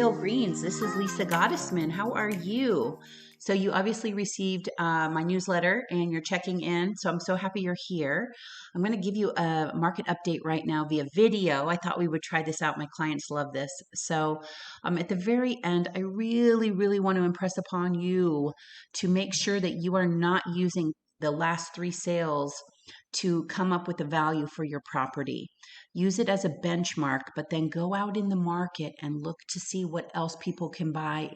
Royal Greens. This is Lisa Gottesman. How are you? So you obviously received my newsletter and you're checking in. So I'm so happy you're here. I'm going to give you a market update right now via video. I thought we would try this out. My clients love this. So at the very end, I really, really want to impress upon you to make sure that you are not using the last 3 sales to come up with the value for your property. Use it as a benchmark, but then go out in the market and look to see what else people can buy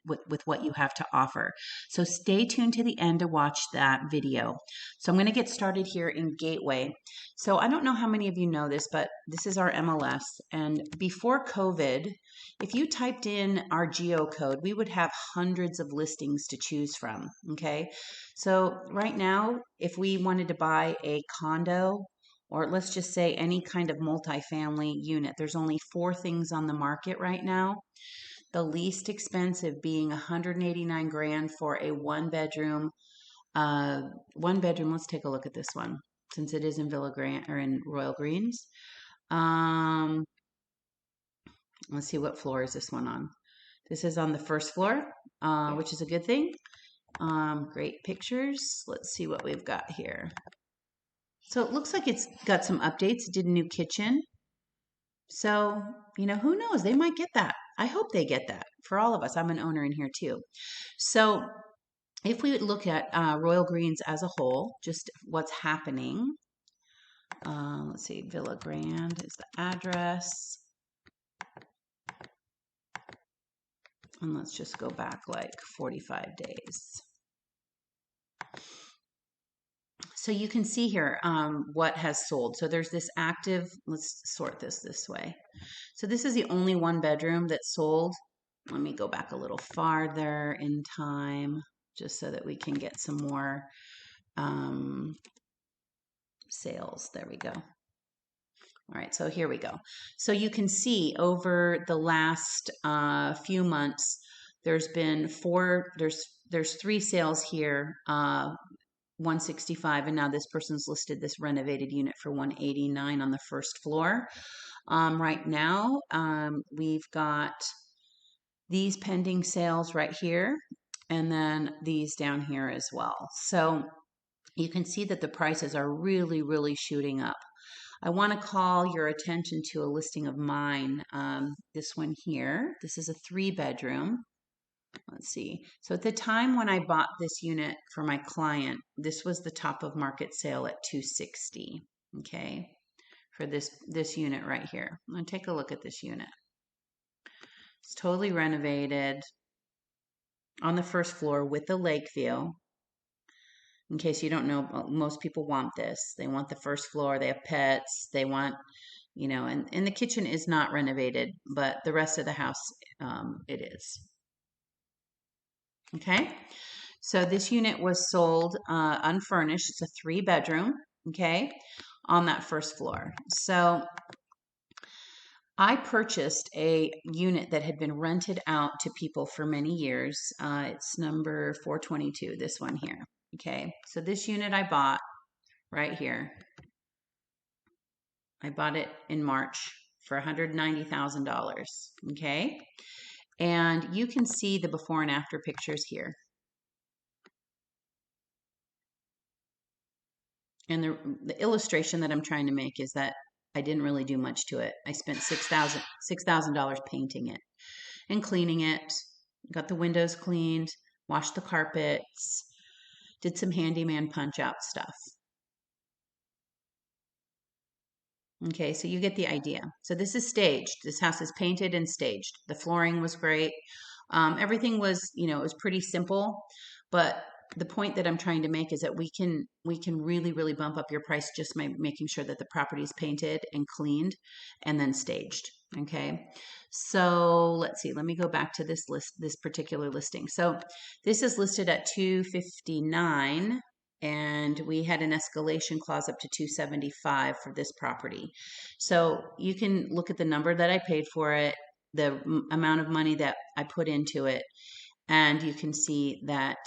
with what you have to offer. So stay tuned to the end to watch that video. So I'm going to get started here in Gateway. So I don't know how many of you know this, but this is our MLS. And before COVID, if you typed in our geo code, we would have hundreds of listings to choose from. Okay. So right now, if we wanted to buy a condo, or let's just say any kind of multifamily unit, there's only 4 things on the market right now. The least expensive being 189 grand for a one bedroom. Let's take a look at this one since it is in Villa Grant or in Royal Greens. Let's see, what floor is this one on? This is on the first floor, which is a good thing. Great pictures. Let's see what we've got here. So it looks like it's got some updates. It did a new kitchen. So, who knows? They might get that. I hope they get that for all of us. I'm an owner in here too. So if we would look at Royal Greens as a whole, just what's happening. Let's see, Villa Grand is the address. And let's just go back like 45 days. So you can see here what has sold. So there's this active, let's sort this way. So this is the only 1 bedroom that sold. Let me go back a little farther in time just so that we can get some more sales. There we go. All right, so here we go. So you can see over the last few months, there's been 3 sales here, 165, and now this person's listed this renovated unit for 189 on the first floor. Right now, we've got these pending sales right here, and then these down here as well. So you can see that the prices are really, really shooting up. I want to call your attention to a listing of mine. This one here, this is a 3 bedroom. Let's see. So at the time when I bought this unit for my client, this was the top of market sale at 260. Okay, for this unit right here. I'm going to take a look at this unit. It's totally renovated on the first floor with the lake view. In case you don't know, most people want this. They want the first floor. They have pets. They want, and the kitchen is not renovated, but the rest of the house, it is. Okay, so this unit was sold unfurnished. It's a 3 bedroom, okay, on that first floor. So I purchased a unit that had been rented out to people for many years. It's number 422, this one here. Okay, so this unit I bought right here. I bought it in March for $190,000. Okay, and you can see the before and after pictures here. And the illustration that I'm trying to make is that I didn't really do much to it. I spent $6,000 painting it and cleaning it, got the windows cleaned, washed the carpets, did some handyman punch out stuff. Okay, so you get the idea. So this is staged. This house is painted and staged. The flooring was great. Everything was, it was pretty simple, but the point that I'm trying to make is that we can really, really bump up your price just by making sure that the property is painted and cleaned and then staged. Okay, so let's see. Let me go back to this particular listing. So this is listed at 259. And we had an escalation clause up to 275 for this property. So you can look at the number that I paid for it, the amount of money that I put into it, and you can see that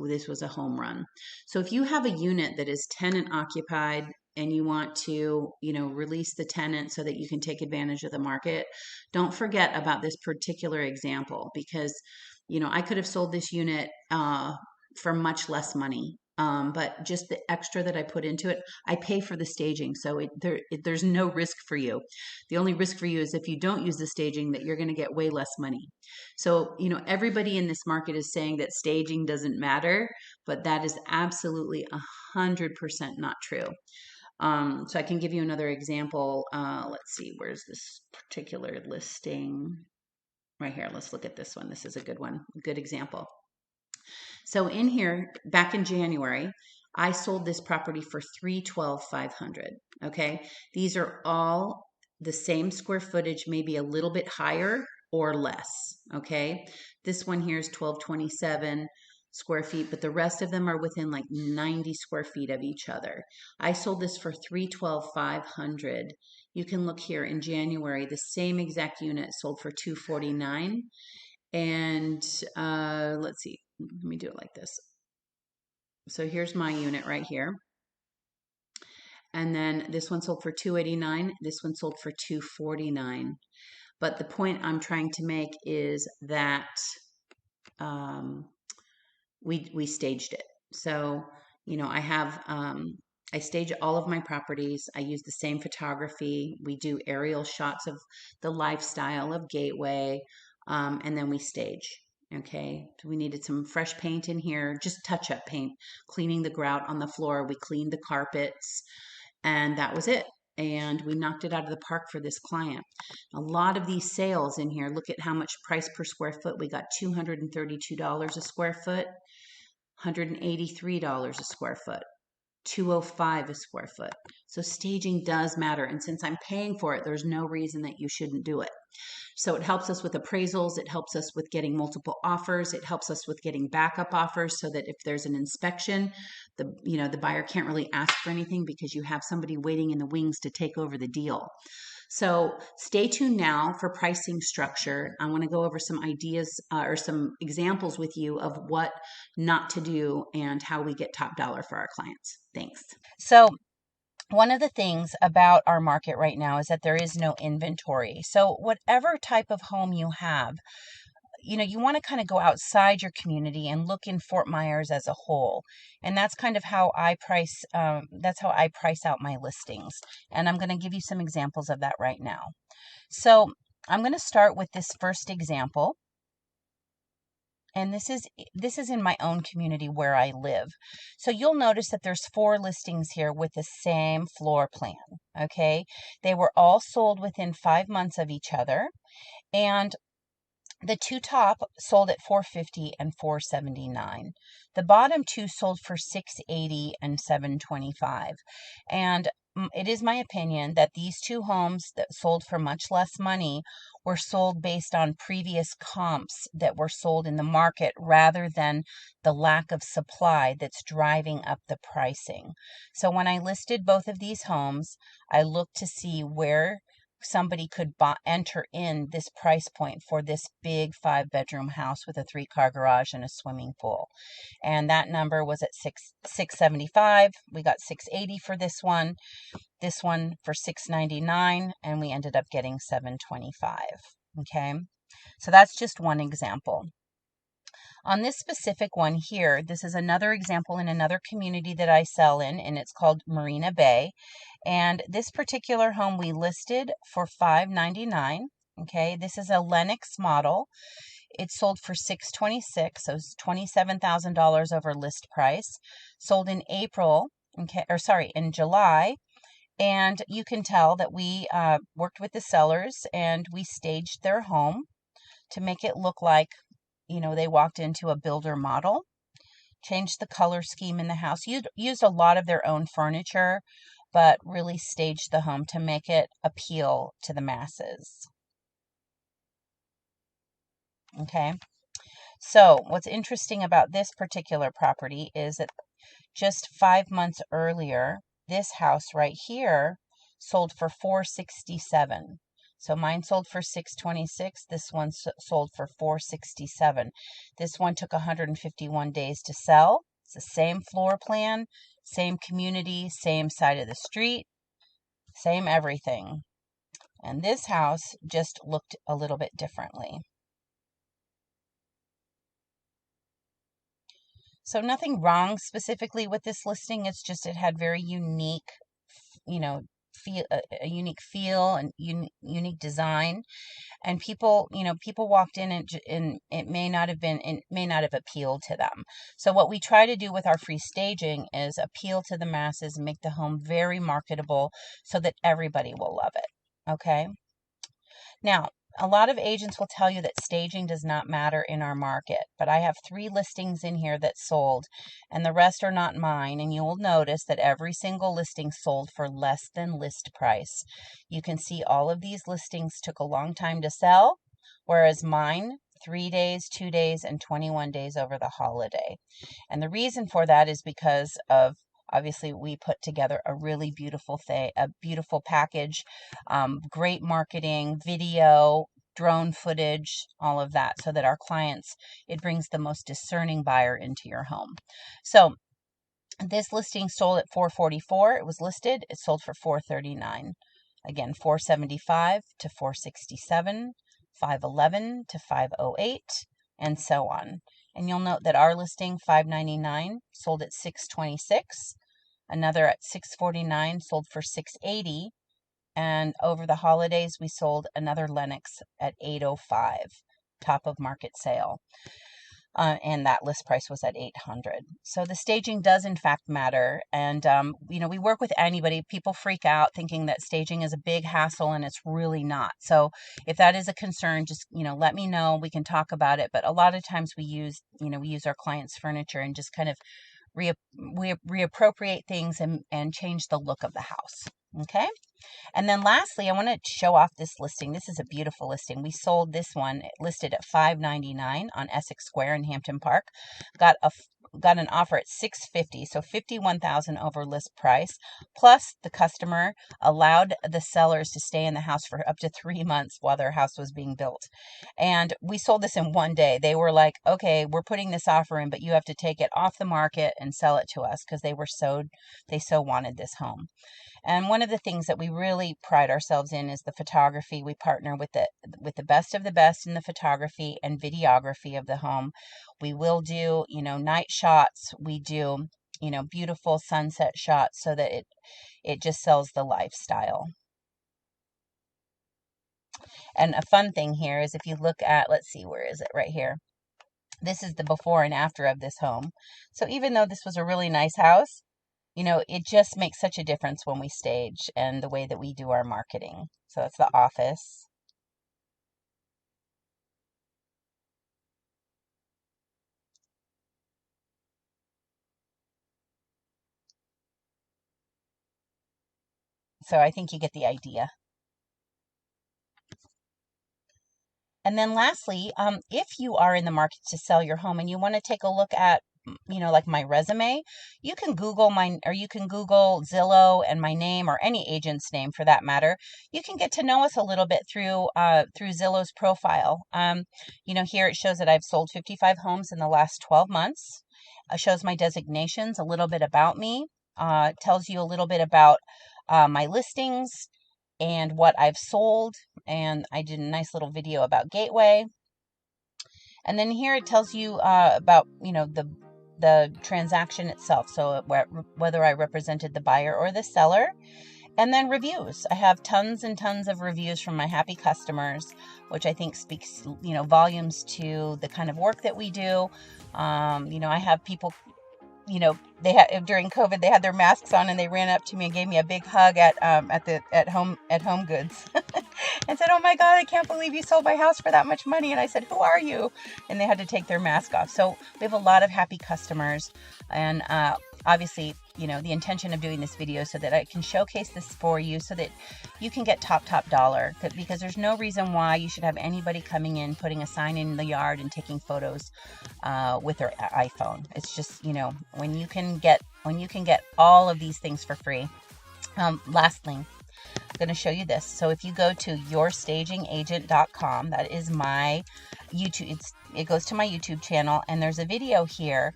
this was a home run. So if you have a unit that is tenant occupied, and you want to, release the tenant so that you can take advantage of the market, don't forget about this particular example, because, I could have sold this unit for much less money. But just the extra that I put into it, I pay for the staging. So there's no risk for you. The only risk for you is if you don't use the staging, that you're going to get way less money. So, everybody in this market is saying that staging doesn't matter, but that is absolutely 100% not true. So I can give you another example. Let's see, where's this particular listing? Right here. Let's look at this one. This is a good one, good example. So in here, back in January, I sold this property for $312,500. Okay, these are all the same square footage, maybe a little bit higher or less. Okay, this one here is 1227 square feet, but the rest of them are within like 90 square feet of each other. I sold this for $312,500. You can look here in January, the same exact unit sold for $249. And let's see, let me do it like this. So here's my unit right here. And then this one sold for $289. This one sold for $249. But the point I'm trying to make is that we staged it. So, I stage all of my properties. I use the same photography. We do aerial shots of the lifestyle of Gateway, and then we stage. Okay, so we needed some fresh paint in here, just touch-up paint, cleaning the grout on the floor. We cleaned the carpets, and that was it. And we knocked it out of the park for this client. A lot of these sales in here, look at how much price per square foot. We got $232 a square foot, $183 a square foot, $205 a square foot. So staging does matter. And since I'm paying for it, there's no reason that you shouldn't do it. So it helps us with appraisals. It helps us with getting multiple offers. It helps us with getting backup offers so that if there's an inspection, the buyer can't really ask for anything because you have somebody waiting in the wings to take over the deal. So stay tuned now for pricing structure. I want to go over some ideas or some examples with you of what not to do and how we get top dollar for our clients. Thanks. So one of the things about our market right now is that there is no inventory. So whatever type of home you have, you want to kind of go outside your community and look in Fort Myers as a whole. And that's kind of how I price, that's how I price out my listings. And I'm going to give you some examples of that right now. So I'm going to start with this first example. And this is in my own community where I live. So you'll notice that there's 4 listings here with the same floor plan. Okay. They were all sold within 5 months of each other. And the 2 top sold at $450 and $479. The bottom 2 sold for $680 and $725. And it is my opinion that these 2 homes that sold for much less money were sold based on previous comps that were sold in the market rather than the lack of supply that's driving up the pricing. So when I listed both of these homes, I looked to see where somebody could enter in this price point for this big 5-bedroom house with a 3-car garage and a swimming pool. And that number was at $675. We got $680 for this one for $699, and we ended up getting $725. Okay, so that's just one example. On this specific one here, this is another example in another community that I sell in, and it's called Marina Bay. And this particular home we listed for $599. Okay, this is a Lennox model. It sold for $626, so it's $27,000 over list price. Sold in April, in July. And you can tell that we worked with the sellers and we staged their home to make it look like, they walked into a builder model. Changed the color scheme in the house. Used a lot of their own furniture, but really staged the home to make it appeal to the masses. Okay. So what's interesting about this particular property is that just 5 months earlier, this house right here sold for $467. So mine sold for $626. This one sold for $467. This one took 151 days to sell. It's the same floor plan, same community, same side of the street, same everything. And this house just looked a little bit differently. So nothing wrong specifically with this listing. It's just it had very unique, a unique feel and unique design. And people, people walked in and it may not have appealed to them. So what we try to do with our free staging is appeal to the masses, make the home very marketable so that everybody will love it. Okay. Now, a lot of agents will tell you that staging does not matter in our market, but I have 3 listings in here that sold, and the rest are not mine, and you will notice that every single listing sold for less than list price. You can see all of these listings took a long time to sell, whereas mine, 3 days, 2 days, and 21 days over the holiday. And the reason for that is because of obviously, we put together a really beautiful package, great marketing, video, drone footage, all of that, so that our clients, it brings the most discerning buyer into your home. So this listing sold at $444. It was listed. It sold for $439. Again, $475 to $467, $511 to $508, and so on. And you'll note that our listing, $599, sold at $626. Another at $649 sold for $680. And over the holidays, we sold another Lennox at $805, top of market sale. And that list price was at $800. So the staging does in fact matter. And, we work with anybody. People freak out thinking that staging is a big hassle, and it's really not. So if that is a concern, just, let me know. We can talk about it. But a lot of times we use our clients' furniture and just kind of reappropriate things and change the look of the house. Okay. And then lastly, I want to show off this listing. This is a beautiful listing. We sold this one listed at $599 on Essex Square in Hampton Park. Got an offer at $650, so $51,000 over list price. Plus, the customer allowed the sellers to stay in the house for up to 3 months while their house was being built. And we sold this in one day. They were like, "Okay, we're putting this offer in, but you have to take it off the market and sell it to us," because they so wanted this home. And one of the things that we really pride ourselves in is the photography. We partner with the best of the best in the photography and videography of the home. We will do, night shots. We do, beautiful sunset shots so that it just sells the lifestyle. And a fun thing here is if you look at, let's see, where is it? Right here. This is the before and after of this home. So even though this was a really nice house, it just makes such a difference when we stage and the way that we do our marketing. So that's the office. So I think you get the idea. And then lastly, if you are in the market to sell your home and you want to take a look at, like my resume, you can Google Zillow and my name, or any agent's name for that matter. You can get to know us a little bit through Zillow's profile. Here it shows that I've sold 55 homes in the last 12 months. It shows my designations, a little bit about me, tells you a little bit about my listings and what I've sold. And I did a nice little video about Gateway. And then here it tells you about, the transaction itself. So whether I represented the buyer or the seller. And then reviews. I have tons and tons of reviews from my happy customers, which I think speaks, volumes to the kind of work that we do. I have people, during COVID, they had their masks on and they ran up to me and gave me a big hug at Home Goods and said, "Oh my God, I can't believe you sold my house for that much money." And I said, "Who are you?" And they had to take their mask off. So we have a lot of happy customers, and obviously, the intention of doing this video so that I can showcase this for you so that you can get top dollar, because there's no reason why you should have anybody coming in, putting a sign in the yard and taking photos with their iPhone. It's just, when you can get all of these things for free. Lastly, I'm going to show you this. So if you go to yourstagingagent.com, that is my YouTube, it goes to my YouTube channel, and there's a video here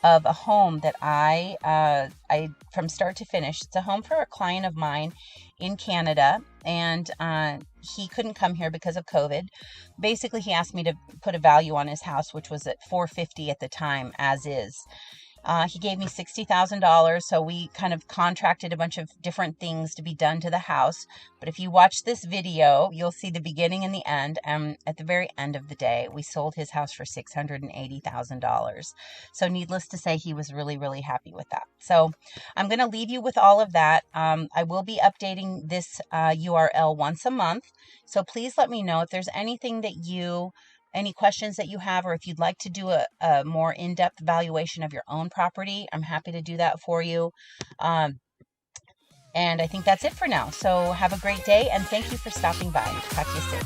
of a home that I from start to finish. It's a home for a client of mine in Canada, and he couldn't come here because of COVID. Basically, he asked me to put a value on his house, which was at $450 at the time, as is. He gave me $60,000, so we kind of contracted a bunch of different things to be done to the house. But if you watch this video, you'll see the beginning and the end. And at the very end of the day, we sold his house for $680,000. So needless to say, he was really, really happy with that. So I'm going to leave you with all of that. I will be updating this URL once a month. So please let me know if there's anything that any questions that you have, or if you'd like to do a more in-depth evaluation of your own property. I'm happy to do that for you. And I think that's it for now. So have a great day, and thank you for stopping by. Talk to you soon.